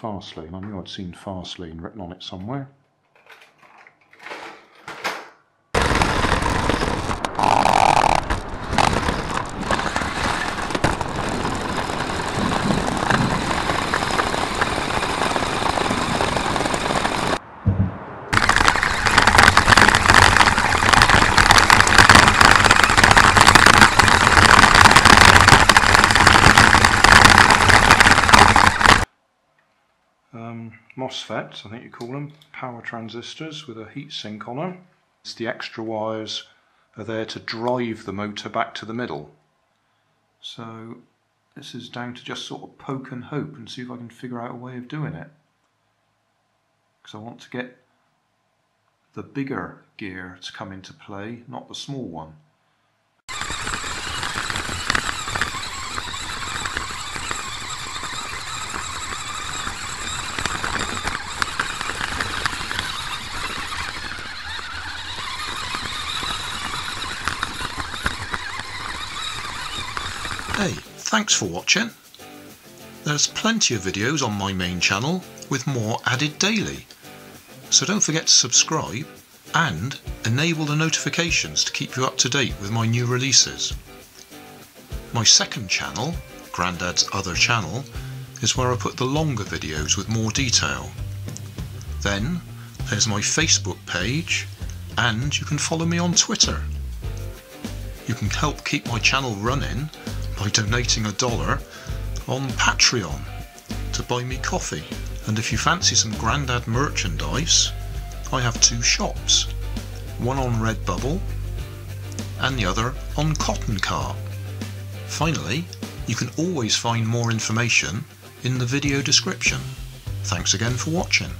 FastLane. I knew I'd seen FastLane written on it somewhere. MOSFETs, I think you call them, power transistors with a heat sink on them. The extra wires are there to drive the motor back to the middle. So this is down to just sort of poke and hope and see if I can figure out a way of doing it. Because I want to get the bigger gear to come into play, not the small one. Hey, thanks for watching. There's plenty of videos on my main channel with more added daily. So don't forget to subscribe and enable the notifications to keep you up to date with my new releases. My second channel, Grandad's Other Channel, is where I put the longer videos with more detail. Then there's my Facebook page, and you can follow me on Twitter. You can help keep my channel running by donating $1 on Patreon to buy me coffee. And if you fancy some Grandad merchandise, I have 2 shops, one on Redbubble and the other on Cotton Cart. Finally, you can always find more information in the video description. Thanks again for watching.